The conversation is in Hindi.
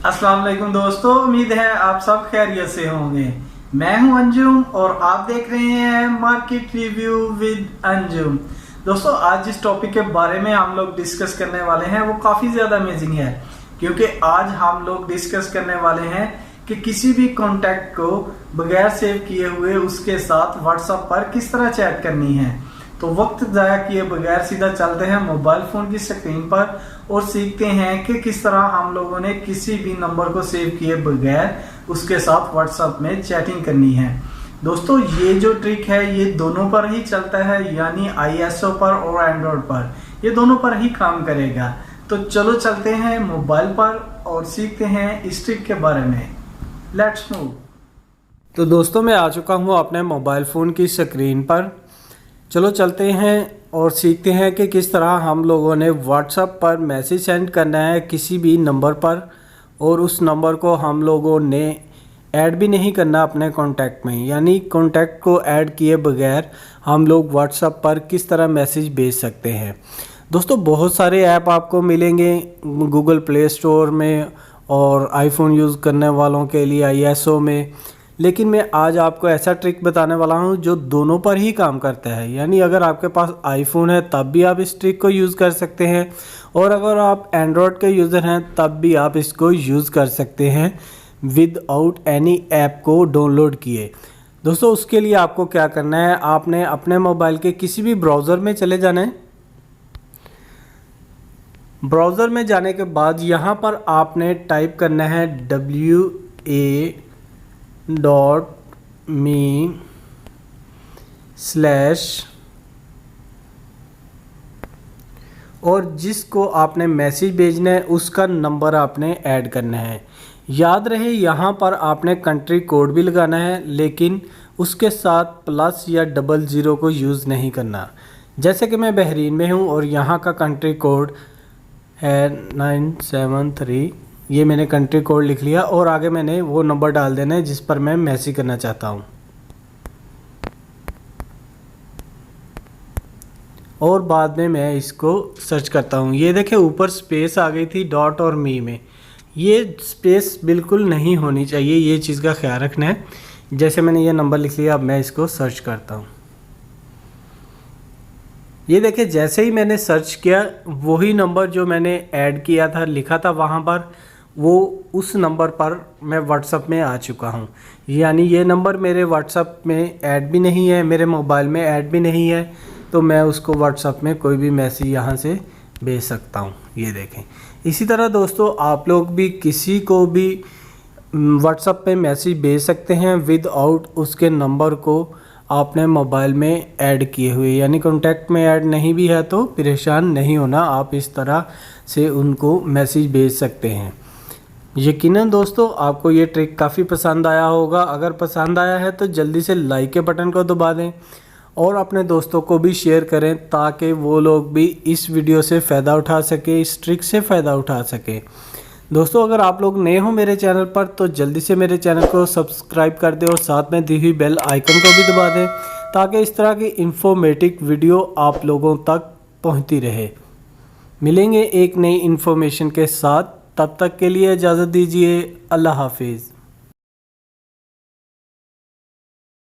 अस्सलाम वालेकुम दोस्तों, उम्मीद है आप सब खैरियत से होंगे। मैं हूं अंजुम और आप देख रहे हैं मार्केट रिव्यू विद अंजुम। दोस्तों, आज जिस टॉपिक के बारे में हम लोग डिस्कस करने वाले हैं वो काफ़ी ज़्यादा अमेजिंग है, क्योंकि आज हम लोग डिस्कस करने वाले हैं कि किसी भी कॉन्टैक्ट को बगैर सेव किए हुए उसके साथ व्हाट्सएप पर किस तरह चैट करनी है। तो वक्त ज़ाया किए बगैर सीधा चलते हैं मोबाइल फ़ोन की स्क्रीन पर और सीखते हैं कि किस तरह हम लोगों ने किसी भी नंबर को सेव किए बगैर उसके साथ व्हाट्सएप में चैटिंग करनी है। दोस्तों, ये जो ट्रिक है ये दोनों पर ही चलता है, यानी आईएसओ पर और एंड्रॉयड पर, ये दोनों पर ही काम करेगा। तो चलो चलते हैं मोबाइल पर और सीखते हैं इस ट्रिक के बारे में। Let's move. तो दोस्तों, मैं आ चुका हूँ अपने मोबाइल फ़ोन की स्क्रीन पर। चलो चलते हैं और सीखते हैं कि किस तरह हम लोगों ने व्हाट्सएप पर मैसेज सेंड करना है किसी भी नंबर पर, और उस नंबर को हम लोगों ने ऐड भी नहीं करना अपने कॉन्टैक्ट में, यानी कॉन्टैक्ट को ऐड किए बगैर हम लोग व्हाट्सएप पर किस तरह मैसेज भेज सकते हैं। दोस्तों, बहुत सारे ऐप आपको मिलेंगे गूगल प्ले स्टोर में और आईफोन यूज़ करने वालों के लिए आईएसओ में, लेकिन मैं आज आपको ऐसा ट्रिक बताने वाला हूं जो दोनों पर ही काम करता है। यानी अगर आपके पास आईफोन है तब भी आप इस ट्रिक को यूज़ कर सकते हैं, और अगर आप एंड्रॉयड के यूज़र हैं तब भी आप इसको यूज़ कर सकते हैं विदाउट एनी ऐप को डाउनलोड किए। दोस्तों, उसके लिए आपको क्या करना है, आपने अपने मोबाइल के किसी भी ब्राउज़र में चले जाना है। ब्राउज़र में जाने के बाद यहाँ पर आपने टाइप करना है wa.me/ और जिसको आपने मैसेज भेजना है उसका नंबर आपने ऐड करना है। याद रहे यहाँ पर आपने कंट्री कोड भी लगाना है, लेकिन उसके साथ प्लस या 00 को यूज़ नहीं करना। जैसे कि मैं बहरीन में हूँ और यहाँ का कंट्री कोड है 973, ये मैंने कंट्री कोड लिख लिया और आगे मैंने वो नंबर डाल देना है जिस पर मैं मैसेज करना चाहता हूँ। और बाद में मैं इसको सर्च करता हूँ। ये देखें, ऊपर स्पेस आ गई थी डॉट और मी में, ये स्पेस बिल्कुल नहीं होनी चाहिए, ये चीज़ का ख्याल रखना है। जैसे मैंने ये नंबर लिख लिया, अब मैं इसको सर्च करता हूँ। ये देखिए, जैसे ही मैंने सर्च किया वही नंबर जो मैंने ऐड किया था, लिखा था वहाँ पर, वो उस नंबर पर मैं व्हाट्सएप में आ चुका हूँ। यानी ये नंबर मेरे व्हाट्सएप में ऐड भी नहीं है, मेरे मोबाइल में ऐड भी नहीं है, तो मैं उसको व्हाट्सएप में कोई भी मैसेज यहाँ से भेज सकता हूँ। ये देखें। इसी तरह दोस्तों, आप लोग भी किसी को भी व्हाट्सएप पे मैसेज भेज सकते हैं विदाउट उसके नंबर को आपने मोबाइल में ऐड किए हुए, यानी कॉन्टैक्ट में ऐड नहीं भी है तो परेशान नहीं होना, आप इस तरह से उनको मैसेज भेज सकते हैं। यकीनन दोस्तों, आपको ये ट्रिक काफ़ी पसंद आया होगा। अगर पसंद आया है तो जल्दी से लाइक के बटन को दबा दें और अपने दोस्तों को भी शेयर करें, ताकि वो लोग भी इस वीडियो से फ़ायदा उठा सके, इस ट्रिक से फ़ायदा उठा सके। दोस्तों, अगर आप लोग नए हो मेरे चैनल पर तो जल्दी से मेरे चैनल को सब्सक्राइब कर दें और साथ में दी हुई बेल आइकन को भी दबा दें, ताकि इस तरह की इंफॉर्मेटिव वीडियो आप लोगों तक पहुंचती रहे। मिलेंगे एक नई इन्फॉर्मेशन के साथ, तब तक के लिए इजाज़त दीजिए। अल्लाह हाफिज़।